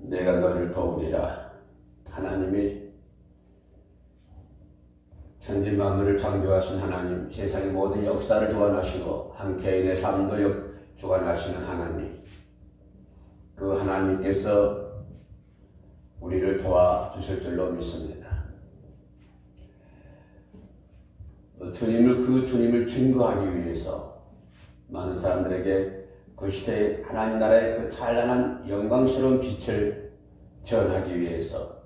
내가 너를 도우리라. 하나님이 천지 만물을 창조하신 하나님, 세상의 모든 역사를 주관하시고 한 개인의 삶도 주관하시는 하나님, 그 하나님께서 우리를 도와주실 줄로 믿습니다. 주님을 증거하기 위해서 많은 사람들에게 그 시대의 하나님 나라의 그 찬란한 영광스러운 빛을 전하기 위해서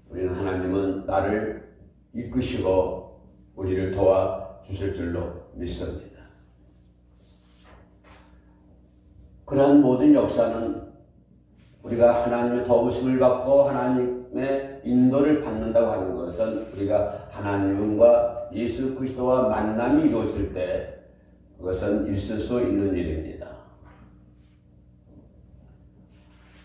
우리는 하나님은 나를 이끄시고 우리를 도와주실 줄로 믿습니다. 그러한 모든 역사는 우리가 하나님의 도우심을 받고 하나님의 인도를 받는다고 하는 것은 우리가 하나님과 예수 그리스도와 만남이 이루어질 때 그것은 있을 수 있는 일입니다.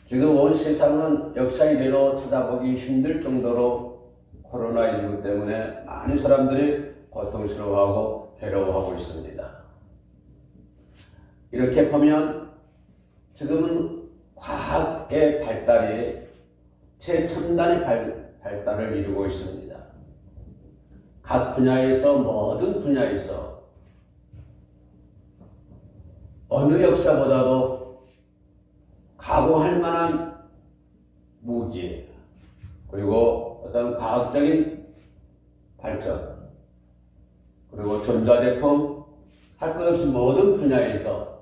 지금 온 세상은 역사 이래로 찾아보기 힘들 정도로 코로나19 때문에 많은 사람들이 고통스러워하고 괴로워하고 있습니다. 이렇게 보면 지금은 과학의 발달이 최첨단의 발달을 이루고 있습니다. 각 분야에서, 모든 분야에서 어느 역사보다도 가공할 만한 무기, 그리고 어떤 과학적인 발전, 그리고 전자제품, 할 것 없이 모든 분야에서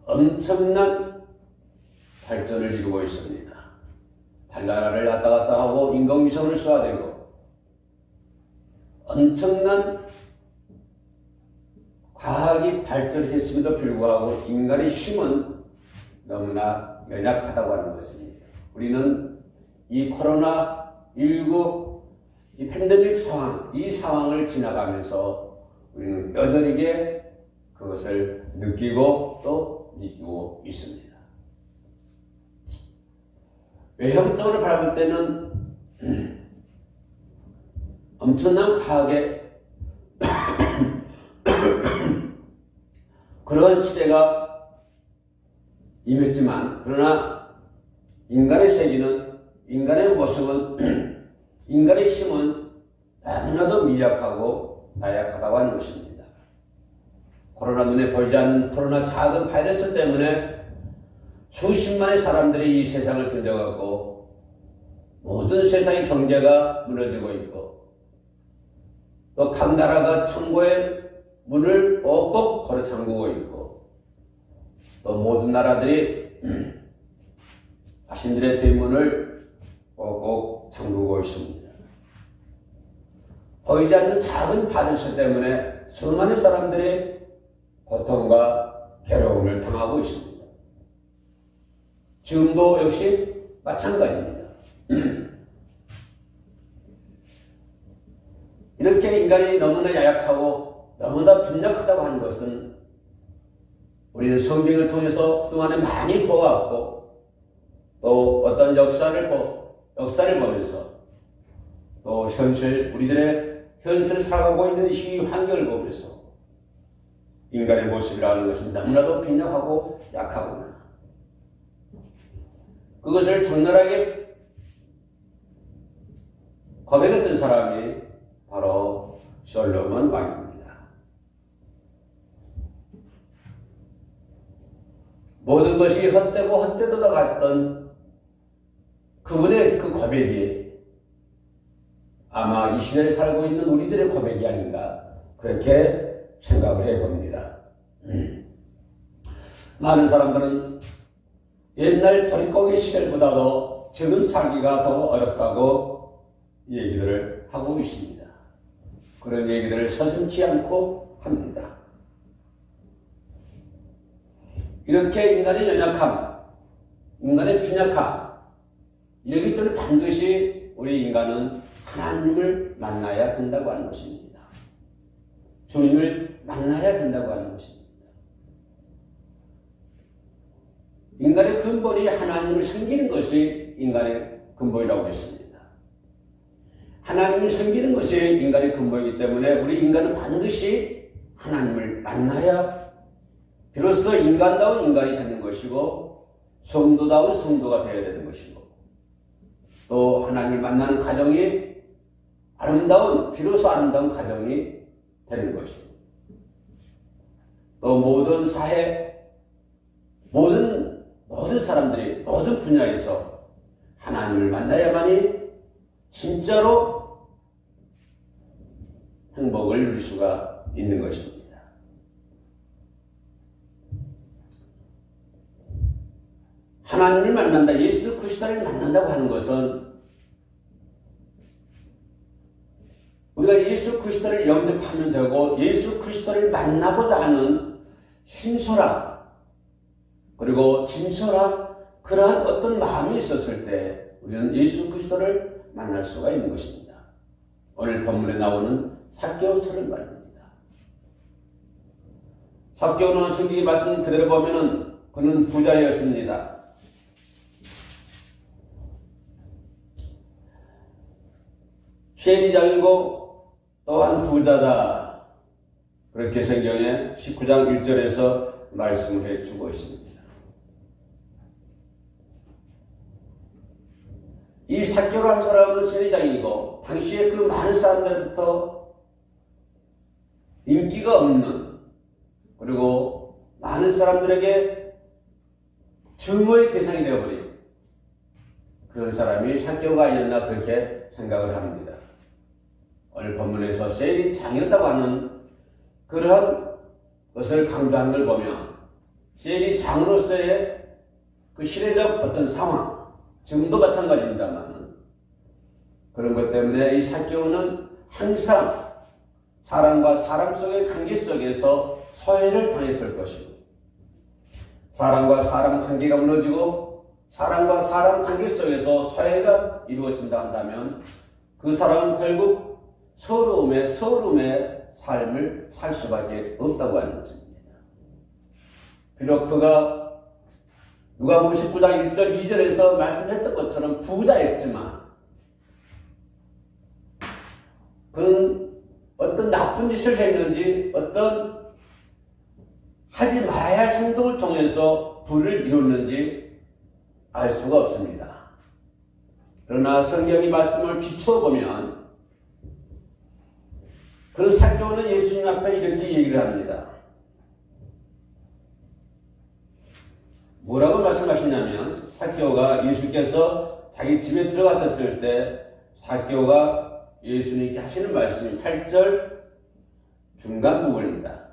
엄청난 발전을 이루고 있습니다. 달나라를 왔다 갔다 하고 인공위성을 쏘아대고 엄청난 과학이 발전했음에도 불구하고 인간의 힘은 너무나 연약하다고 하는 것입니다. 우리는 이 코로나19 이 팬데믹 상황, 이 상황을 지나가면서 우리는 여전히 그것을 느끼고 또 믿고 있습니다. 외형적으로 바라볼 때는 엄청난 과학의 그런 시대가 임했지만, 그러나 인간의 세계는, 인간의 모습은, 인간의 힘은 너무나도 미약하고 나약하다고 하는 것입니다. 코로나, 눈에 보이지 않는 코로나 작은 바이러스 때문에 수십만의 사람들이 이 세상을 등져갖고 모든 세상의 경제가 무너지고 있고, 또 각 나라가 창고의 문을 꼭꼭 걸어 잠그고 있고, 또 모든 나라들이 자신들의 대문을 꼭꼭 잠그고 있습니다. 보이지 않는 작은 바이러스 때문에 수많은 사람들이 고통과 괴로움을 당하고 있습니다. 지금도 역시 마찬가지입니다. 이렇게 인간이 너무나 야약하고 너무나 빈약하다고 하는 것은 우리는 성경을 통해서 그동안에 많이 보았고, 또 어떤 역사를 보면서, 또 우리들의 현실을 살아가고 있는 이 환경을 보면서 인간의 모습이라는 것은 너무나도 빈약하고 약하구나, 그것을 적나라하게 고백했던 사람이 바로 솔로몬 왕입니다. 모든 것이 헛되고 헛되도록 같던 그분의 그 고백이 아마 이 시대에 살고 있는 우리들의 고백이 아닌가, 그렇게 생각을 해봅니다. 많은 사람들은 옛날 보릿고개 시절보다도 지금 살기가 더 어렵다고 얘기들을 하고 있습니다. 그런 얘기들을 서슴지 않고 합니다. 이렇게 인간의 연약함, 인간의 빈약함, 이러기 때문에 반드시 우리 인간은 하나님을 만나야 된다고 하는 것입니다. 주님을 만나야 된다고 하는 것입니다. 인간의 근본이 하나님을 섬기는 것이 인간의 근본이라고 했습니다. 하나님을 섬기는 것이 인간의 근본이기 때문에 우리 인간은 반드시 하나님을 만나야 비로소 인간다운 인간이 되는 것이고, 성도다운 성도가 되어야 되는 것이고, 또 하나님을 만나는 가정이 비로소 아름다운 가정이 되는 것이고, 또 모든 사회, 모든 사람들이 모든 분야에서 하나님을 만나야만이 진짜로 행복을 누릴 수가 있는 것입니다. 하나님을 만난다, 예수 그리스도를 만난다고 하는 것은 우리가 예수 그리스도를 영접하면 되고 예수 그리스도를 만나고자 하는 신솔한 그리고 진솔한 그러한 어떤 마음이 있었을 때 우리는 예수 그리스도를 만날 수가 있는 것입니다. 오늘 본문에 나오는 삭개오처럼 말입니다. 삭개오는 성경의 말씀 그대로 보면은 그는 부자였습니다. 세리장이고 또한 부자다. 그렇게 성경에 19장 1절에서 말씀을 해주고 있습니다. 이 삭개오라는 사람은 세리장이고 당시에 그 많은 사람들부터 인기가 없는, 그리고 많은 사람들에게 증오의 대상이 되어버린 그런 사람이 삭개오가 아니었나 그렇게 생각을 합니다. 오늘 본문에서 세리장이었다고 하는 그러한 것을 강조하는 걸 보면 세리장으로서의 그 시대적 어떤 상황, 지금도 마찬가지입니다만 그런 것 때문에 이 삭개오는 항상 사람과 사람 속의 관계 속에서 소외를 당했을 것이고, 사람과 사람 관계가 무너지고 사람과 사람 관계 속에서 소외가 이루어진다 한다면 그 사람은 결국 서러움의 삶을 살 수밖에 없다고 하는 것입니다. 비록 그가 누가복음 19장 1절 2절에서 말씀했던 것처럼 부자였지만 그는 어떤 나쁜 짓을 했는지 어떤 하지 말아야 할 행동을 통해서 부를 이뤘는지 알 수가 없습니다. 그러나 성경의 말씀을 비추어 보면 그런 삭개오는 예수님 앞에 이렇게 얘기를 합니다. 뭐라고 말씀하시냐면 삭개오가 예수께서 자기 집에 들어갔었을 때 삭개오가 예수님께 하시는 말씀이 8절 중간 부분입니다.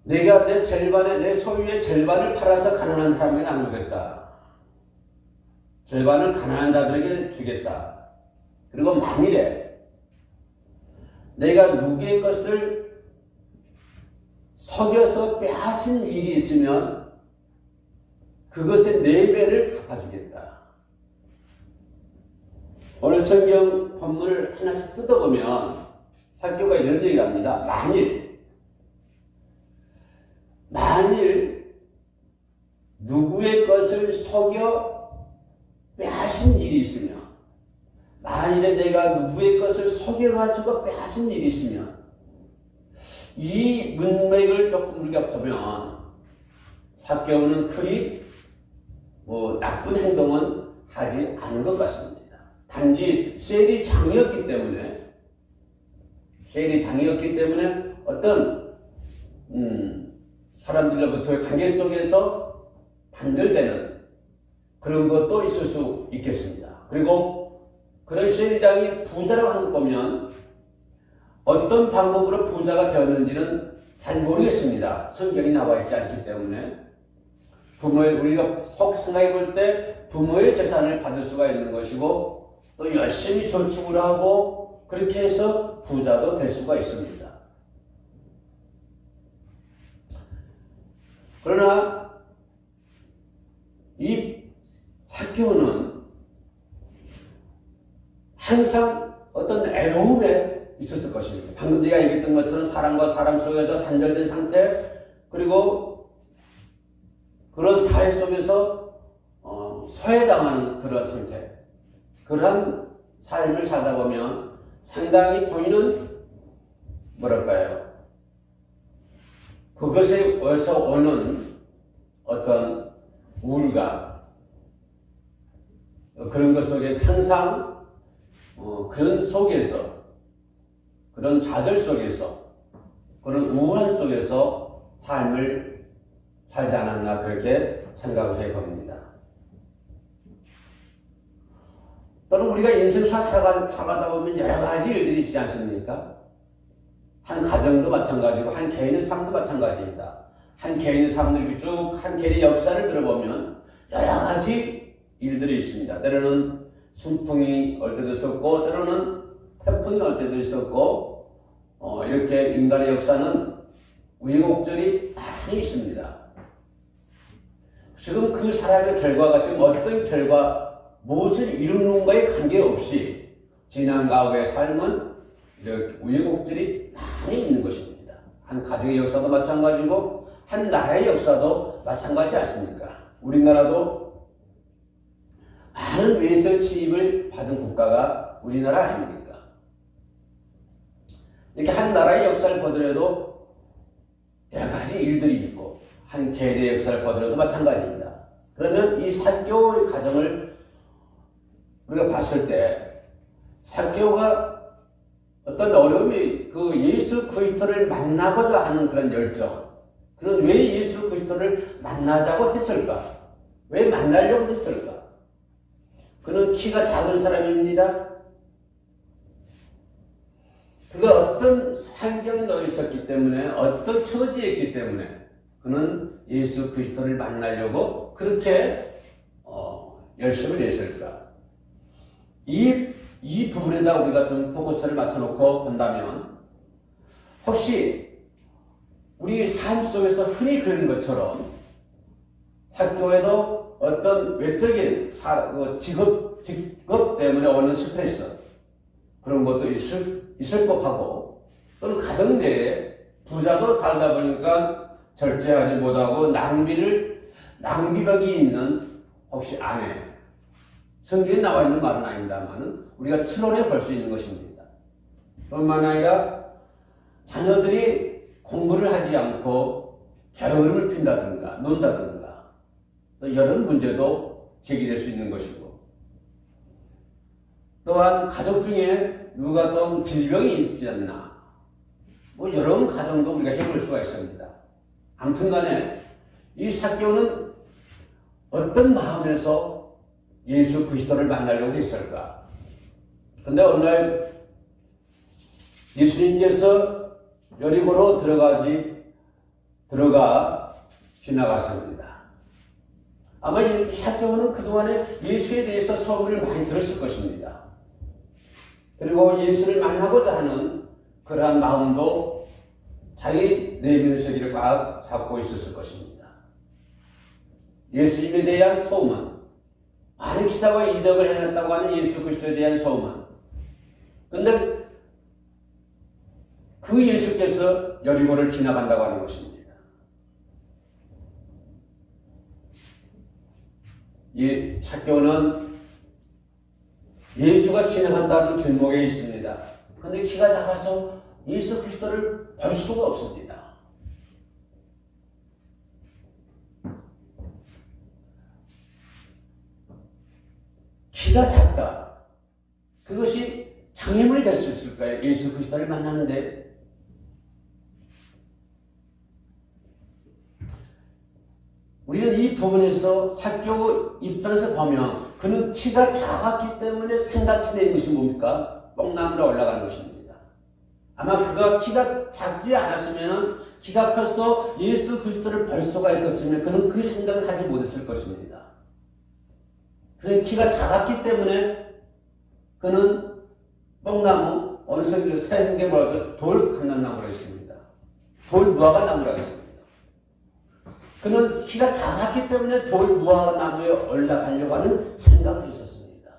내가 내 소유의 절반을 팔아서 가난한 사람에게 나누겠다. 절반을 가난한 자들에게 주겠다. 그리고 만일에 내가 누구의 것을 속여서 빼앗은 일이 있으면 그것의 4배를 갚아주겠다. 오늘 성경 본문을 하나씩 뜯어보면 삭개오가 이런 얘기를 합니다. 만일 누구의 것을 속여 빼앗은 일이 있으면, 만일에 내가 누구의 것을 속여가지고 빼앗은 일이 있으면, 이 문맥을 조금 우리가 보면 삭개오는 그리 나쁜 행동은 하지 않은 것 같습니다. 단지 세리장이었기 때문에 어떤 사람들로부터의 관계 속에서 단절되는 그런 것도 있을 수 있겠습니다. 그리고 그런 세리장이 부자라고 하는 거 보면 어떤 방법으로 부자가 되었는지는 잘 모르겠습니다. 성경이 나와 있지 않기 때문에 우리가 생각해 볼 때 부모의 재산을 받을 수가 있는 것이고 또 열심히 저축을 하고 그렇게 해서 부자도 될 수가 있습니다. 그러나 이 삭개오는 항상 어떤 애로움에 있었을 것입니다. 방금 내가 얘기했던 것처럼 사람과 사람 속에서 단절된 상태, 그리고 그런 사회 속에서 소외당하는 그런 상태, 그런 삶을 살다 보면 상당히 본인은 그것에서 오는 어떤 우울감, 그런 것 속에서 항상 그런 속에서, 그런 좌절 속에서, 그런 우울함 속에서 삶을 살지 않았나 그렇게 생각을 해봅니다. 또는 우리가 인생사 살아가다 보면 여러 가지 일들이 있지 않습니까? 한 가정도 마찬가지고 한 개인의 삶도 마찬가지입니다. 한 개인의 삶을 쭉 한 개인의 역사를 들어보면 여러 가지 일들이 있습니다. 때로는 순풍이 올 때도 있었고 때로는 태풍이 올 때도 있었고 이렇게 인간의 역사는 우여곡절이 많이 있습니다. 지금 그 사람의 결과가 지금 어떤 결과 무엇을 이루는가에 관계없이 지난 과거의 삶은 이렇게 우여곡절이 많이 있는 것입니다. 한 가정의 역사도 마찬가지고 한 나라의 역사도 마찬가지 않습니까? 우리나라도 많은 외세 침입을 받은 국가가 우리나라 아닙니까? 이렇게 한 나라의 역사를 보더라도 여러 가지 일들이 있고 한 개인의 역사를 보더라도 마찬가지입니다. 그러면 이 사개오의 가정을 우리가 봤을 때 사개오가 어떤 어려움이 그 예수 그리스도를 만나고자 하는 그런 열정, 그런 왜 예수 그리스도를 만나자고 했을까? 왜 만나려고 했을까? 그는 키가 작은 사람입니다. 그가 어떤 환경에 놓여 있었기 때문에, 어떤 처지에 있기 때문에 그는 예수 그리스도를 만나려고 그렇게 열심을 냈을까? 이 부분에다 우리가 좀 포커스를 맞춰놓고 본다면 혹시 우리 삶 속에서 흔히 그런 것처럼 학교에도 어떤 외적인 직업 때문에 오는 스트레스 그런 것도 있을 법하고 또는 가정 내에 부자도 살다 보니까 절제하지 못하고 낭비벽이 있는 혹시 아내, 성경에 나와 있는 말은 아닙니다만은 우리가 추론해 볼 수 있는 것입니다. 뿐만 아니라 자녀들이 공부를 하지 않고 게으름을 핀다든가 논다든가 또 이런 문제도 제기될 수 있는 것이고 또한 가족 중에 누가 또 질병이 있지 않나 뭐 이런 가정도 우리가 해볼 수가 있습니다. 아무튼 간에 이 사개오는 어떤 마음에서 예수 그리스도를 만나려고 했을까? 근데 어느 날 예수님께서 여리고로 들어가 지나갔습니다. 아마 이 사개오는 그동안에 예수에 대해서 소문을 많이 들었을 것입니다. 그리고 예수를 만나고자 하는 그러한 마음도 자기 내면의 세계를 꽉 잡고 있었을 것입니다. 예수님에 대한 소문, 많은 기사와 이적을 해냈다고 하는 예수 그리스도에 대한 소문. 그런데 그 예수께서 여리고를 지나간다고 하는 것입니다. 이 사개오는 예수가 지나간다는 길목에 있습니다. 그런데 키가 작아서 예수 그리스도를 볼 수가 없습니다. 키가 작다. 그것이 장애물이 될 수 있을까요? 예수 그리스도를 만나는데 우리는 이 부분에서 사개오 입장에서 보면 그는 키가 작았기 때문에 생각해 낸 것이 뭡니까? 뽕나무로 올라가는 것입니다. 아마 그가 키가 작지 않았으면 키가 커서 예수 그리스도를 볼 수가 있었으면 그는 그 생각을 하지 못했을 것입니다. 그는 키가 작았기 때문에 그는 뽕나무, 어느 성경에 새 성경에 뭐라고 돌 감람나무라고 있습니다. 돌 무화과 나무라고 있습니다. 그는 키가 작았기 때문에 돌 무화과 나무에 올라가려고 하는 생각을 했었습니다.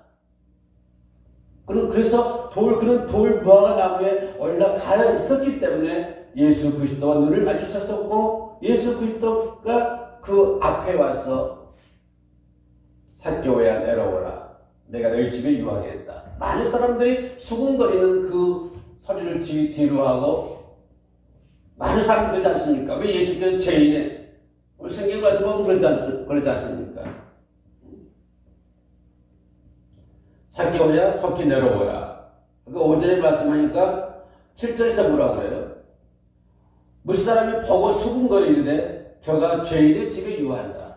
그래서 그는 돌 무화과 나무에 올라가 있었기 때문에 예수 그리스도와 눈을 마주쳤었고 예수 그리스도가 그 앞에 와서 사개오야 내려오라. 내가 너희 집에 유하겠다. 많은 사람들이 수군거리는 그 소리를 뒤로 하고 많은 사람이 그러지 않습니까? 왜 예수께서 죄인의 우리 성경 가서 보면 그러지 않습니까? 삭개오야 속히 내려오라. 그러니까 5절에 말씀하니까 7절에서 뭐라 그래요? 무사람이 보고 수군거리는데 저가 죄인의 집에 유한다.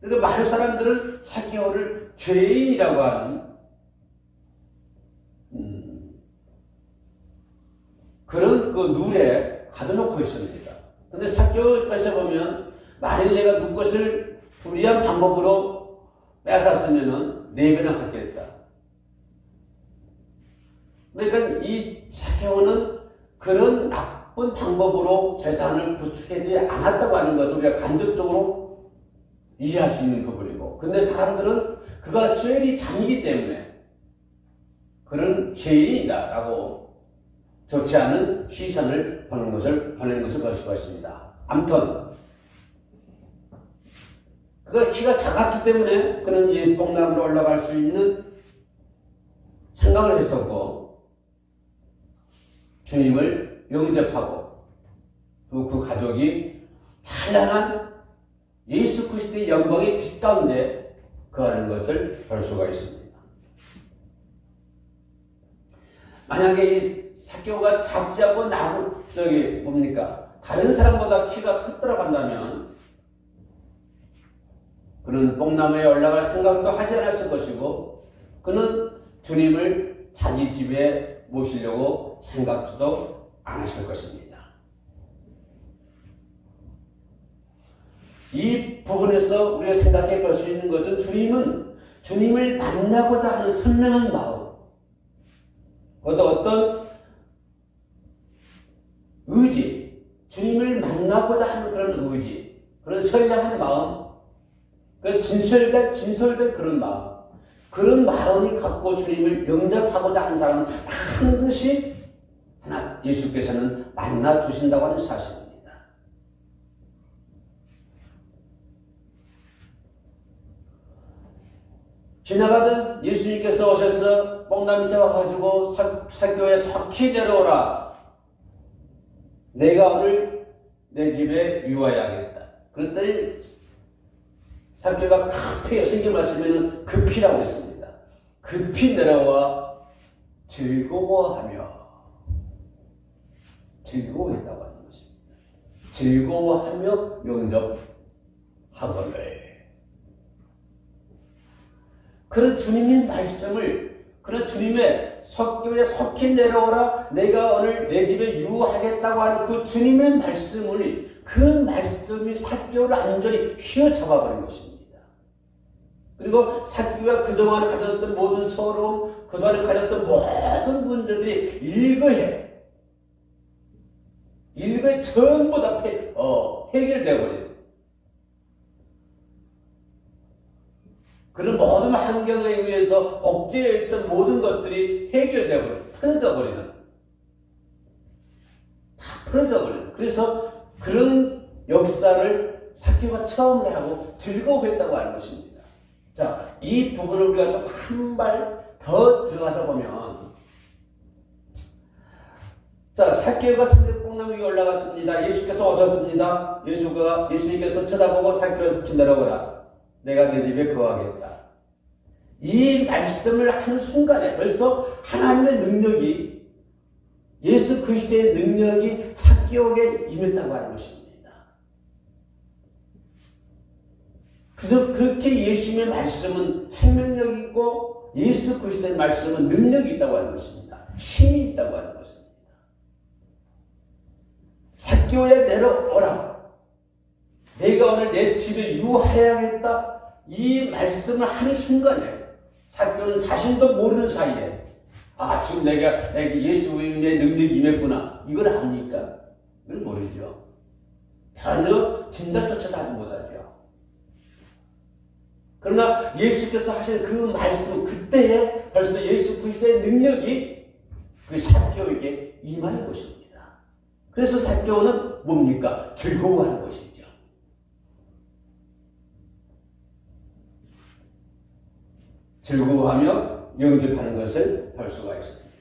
그러니까 많은 사람들은 삭개오를 죄인이라고 하는 그런 그 룰에 가둬놓고 있습니다. 근데 삭개오 입장에서 보면 만일 내가 누구 것을 불의한 방법으로 빼앗았으면은 4배나 갚겠다. 그러니까 이 삭개오는 그런 나쁜 방법으로 재산을 구축하지 않았다고 하는 것을 우리가 간접적으로 이해할 수 있는 부분이고, 근데 사람들은 그가 스웰이 장이기 때문에 그런 죄인이다라고 좋지 않은 시선을 보내는 것을 볼 수가 있습니다. 아무튼 그가 키가 작았기 때문에 그는 예수 복남으로 올라갈 수 있는 생각을 했었고, 주님을 영접하고 또 그 가족이 찬란한 예수 그리스도의 영광의 빛 가운데 거하는 것을 볼 수가 있습니다. 만약에 이 삭개오가 작지 않고 뭡니까? 다른 사람보다 키가 크더라고 한다면 그는 뽕나무에 올라갈 생각도 하지 않았을 것이고, 그는 주님을 자기 집에 모시려고 생각지도 않았을 것입니다. 이 부분에서 우리가 생각해 볼 수 있는 것은 주님은 주님을 만나고자 하는 선명한 마음, 어떤 의지, 주님을 만나고자 하는 그런 의지, 그런 선량한 마음, 그 진설된 그런 마음, 그런 마음을 갖고 주님을 영접하고자 하는 사람은 반드시 예수께서는 만나 주신다고 하는 사실입니다. 지나가던 예수님께서 오셔서 뽕나무 밑에 와가지고 삭개오에 속히 내려오라. 내가 오늘 내 집에 유하여야겠다. 그랬더니 삭개오가 급히, 성경 말씀에는 급히라고 했습니다. 급히 내려와 즐거워했다고 하는 것입니다. 즐거워하며 영접하거늘. 그런 주님의 말씀을, 그런 주님의 삭개오에 속히 내려오라, 내가 오늘 내 집에 유하겠다고 하는 그 주님의 말씀을, 그 말씀이 삭개오를 완전히 휘어잡아버린 것입니다. 그리고 삭개오가 그동안 가졌던 모든 서러움, 그동안 가졌던 모든 문제들이 일거에 전부 다 해결되어버려요. 그런 모든 환경에 의해서 억제해 있던 모든 것들이 해결되어버려요. 풀어져버려요. 그래서 그런 역사를 삭개오가 처음으로 하고 즐거워했다고 하는 것입니다. 자, 이 부분을 우리가 좀 한 발 더 들어가서 보면, 자, 삭개오가 뽕나무 위에 올라갔습니다. 예수께서 오셨습니다. 예수님께서 쳐다보고 삭개오에서 내려오라. 내가 내 집에 거하겠다. 이 말씀을 하는 순간에 벌써 하나님의 능력이, 예수 그리스도의 능력이 삭개오에게 임했다고 하는 것입니다. 그래서 그렇게 예수님의 말씀은 생명력이 있고 예수 그리스도의 말씀은 능력이 있다고 하는 것입니다. 힘이 있다고 하는 것입니다. 삭개오에 내려오라. 내가 오늘 내 집에 유하여야겠다. 이 말씀을 하는 순간에 삭개오는 자신도 모르는 사이에, 지금 내가 예수님의 능력이 임했구나, 이걸 압니까? 이걸 모르죠. 전혀 짐작조차도 하지 못하죠. 그러나 예수께서 하신 그 말씀, 그때에 벌써 예수 그리스도의 능력이 그 삭개오에게 임하는 것입니다. 그래서 삭개오는 뭡니까? 즐거워하는 것이죠. 즐거워하며 영접하는 것을 볼 수가 있습니다.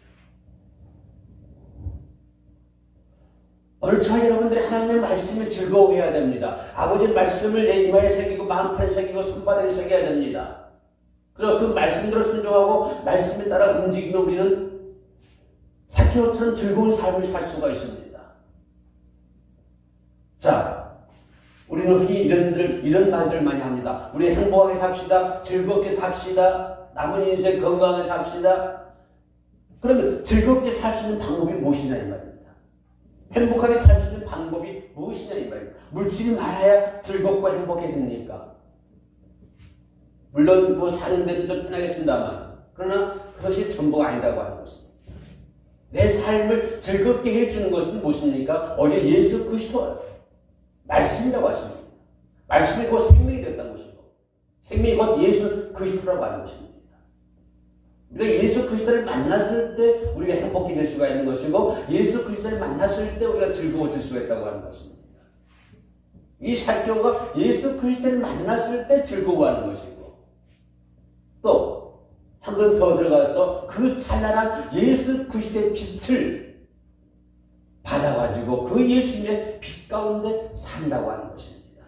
오늘 저와 여러분들이 하나님의 말씀에 즐거워해야 됩니다. 아버지의 말씀을 내 이마에 새기고 마음판에 새기고 손바닥에 새겨야 됩니다. 그리고 그 말씀대로 순종하고 말씀에 따라 움직이면 우리는 삭개오처럼 즐거운 삶을 살 수가 있습니다. 자, 우리는 흔히 이런 말들 많이 합니다. 우리 행복하게 삽시다. 즐겁게 삽시다. 남은 인생 건강하게 삽시다. 그러면 즐겁게 살 수 있는 방법이 무엇이냐 이 말입니다. 행복하게 살 수 있는 방법이 무엇이냐 이 말입니다. 물질이 많아야 즐겁고 행복해집니까? 물론 뭐 사는 데는 좀 편하겠습니다만 그러나 그것이 전부가 아니다고 하는 것입니다. 내 삶을 즐겁게 해주는 것은 무엇입니까? 어제 예수 그리스도 말씀이라고 하십니다. 말씀이 곧 생명이 됐다는 것이고 생명이 곧 예수 그리스도라고 하는 것입니다. 우리가 예수 그리스도를 만났을 때 우리가 행복해질 수가 있는 것이고 예수 그리스도를 만났을 때 우리가 즐거워질 수가 있다고 하는 것입니다. 이 삭개오가 예수 그리스도를 만났을 때 즐거워하는 것이고 또 한 번 더 들어가서 그 찬란한 예수 그리스도의 빛을 받아가지고 그 예수님의 빛 가운데 산다고 하는 것입니다.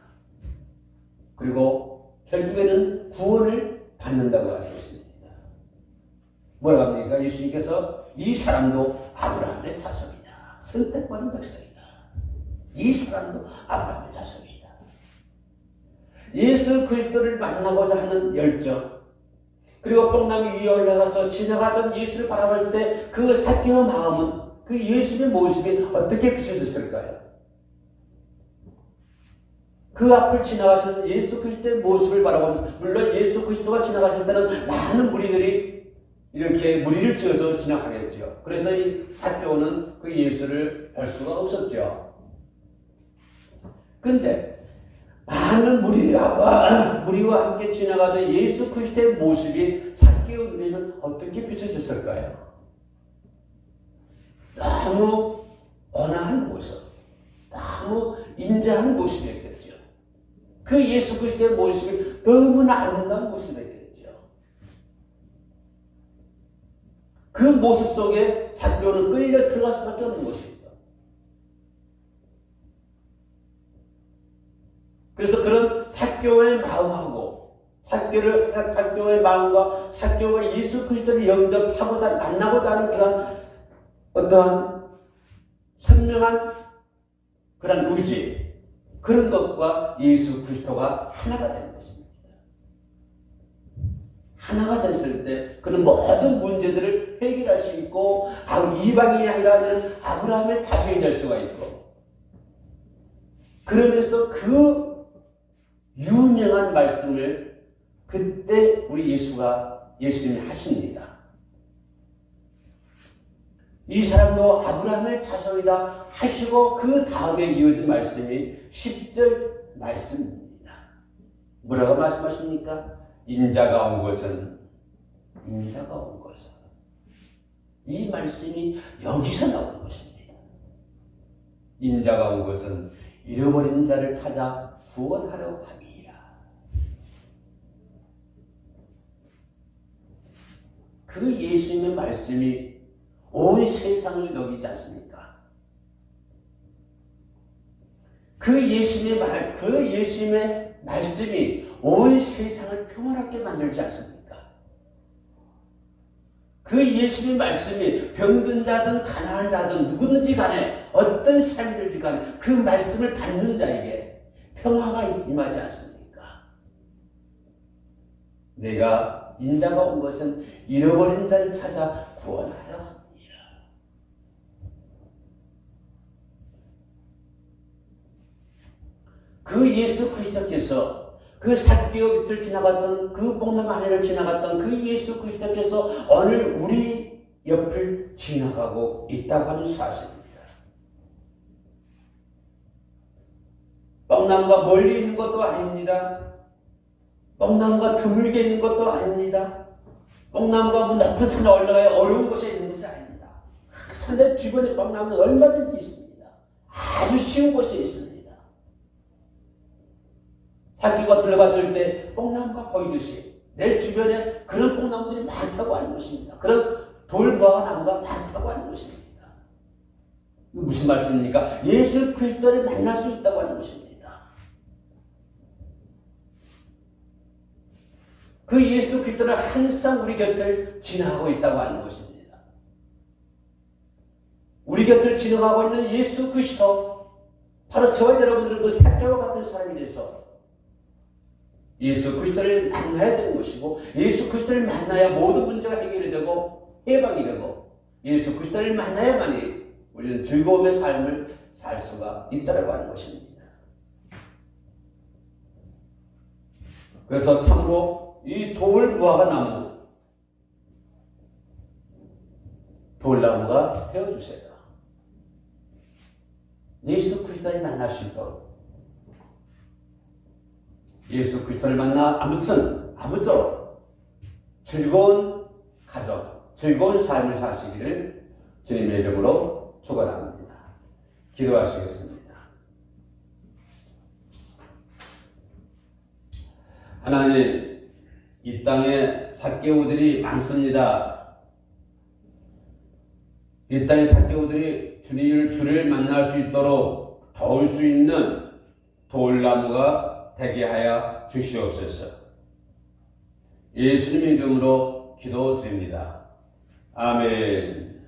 그리고 결국에는 구원을 받는다고 하는 것입니다. 뭐라고 합니까? 예수님께서 이 사람도 아브라함의 자손이다. 선택받은 백성이다. 이 사람도 아브라함의 자손이다. 예수 그리스도를 만나고자 하는 열정 그리고 뽕나무 위에 올라가서 지나가던 예수를 바라볼 때 그 삭개오 마음은 그 예수의 모습이 어떻게 비춰졌을까요? 그 앞을 지나가시는 예수 그리스도의 모습을 바라보면서 물론 예수 그리스도가 지나가실 때는 많은 무리들이 이렇게 무리를 지어서 지나가겠죠. 그래서 이 삭개오는 그 예수를 볼 수가 없었죠. 근데 많은 무리와 함께 지나가던 예수 그리스도의 모습이 삭개오 눈에는 어떻게 비춰졌을까요? 너무 온화한 모습, 너무 인자한 모습이었겠죠. 그 예수 그리스도의 모습이 너무나 아름다운 모습이었겠죠. 그 모습 속에 삭개오는 끌려 들어갈 수밖에 없는 것입니다. 그래서 그런 삭개오의 마음하고 삭개오의 마음과 삭개오가 예수 그리스도를 영접하고자 만나고자 하는 그런 어떠한 선명한 그런 의지 그런 것과 예수 그리스도가 하나가 되는 것입니다. 하나가 됐을 때 그는 모든 문제들을 해결할 수 있고 이방인이 아니라 아브라함의 자손이 될 수가 있고 그러면서 그 유명한 말씀을 그때 우리 예수님이 하십니다. 이 사람도 아브라함의 자손이다 하시고 그 다음에 이어진 말씀이 10절 말씀입니다. 뭐라고 말씀하십니까? 인자가 온 것은 이 말씀이 여기서 나오는 것입니다. 인자가 온 것은 잃어버린 자를 찾아 구원하려 함이라. 그 예수님의 말씀이 온 세상을 녹이지 않습니까? 그 예수님의 말씀이 온 세상을 평안하게 만들지 않습니까? 그 예수님의 말씀이 병든 자든 가난한 자든 누구든지 간에 어떤 삶들지 간에 그 말씀을 받는 자에게 평화가 임하지 않습니까? 내가 인자가 온 것은 잃어버린 자를 찾아 구원하려 합니다. 그 예수 그리스도께서 그 삭개오 밑을 지나갔던 그 뽕나무 아래를 지나갔던 그 예수 그리스도께서 오늘 우리 옆을 지나가고 있다고 하는 사실입니다. 뽕나무가 멀리 있는 것도 아닙니다. 뽕나무가 드물게 있는 것도 아닙니다. 뽕나무가 뭐 높은 산에 올라가야 어려운 곳에 있는 것이 아닙니다. 산의 주변에 뽕나무는 얼마든지 있습니다. 아주 쉬운 곳에 있습니다. 삭개오가 들어갔을 때 뽕나무가 보이듯이 내 주변에 그런 뽕나무들이 많다고 하는 것입니다. 그런 돌무화과 나무가 많다고 하는 것입니다. 이거 무슨 말씀입니까? 예수 그리스도를 만날 수 있다고 하는 것입니다. 그 예수 그리스도는 항상 우리 곁을 지나가고 있다고 하는 것입니다. 우리 곁을 지나가고 있는 예수 그리스도, 바로 저와 여러분들은 그 사자와 같은 사람이 돼서 예수 그리스도를 만나야 되는 것이고, 예수 그리스도를 만나야 모든 문제가 해결이 되고 해방이 되고, 예수 그리스도를 만나야만이 우리는 즐거움의 삶을 살 수가 있다고 하는 것입니다. 그래서 참으로 이 돌무화과 나무, 돌나무가 되어주세요. 예수 그리스도를 만날 수 있도록, 예수 그리스도를 만나 아무쪼록 즐거운 가정, 즐거운 삶을 사시기를 주님의 이름으로 축원합니다. 기도하시겠습니다. 하나님, 이 땅에 삭개오들이 많습니다. 이 땅의 삭개오들이 주를 만날 수 있도록 도울 수 있는 돌나무가 되게 하여 주시옵소서. 예수님의 이름으로 기도드립니다. 아멘.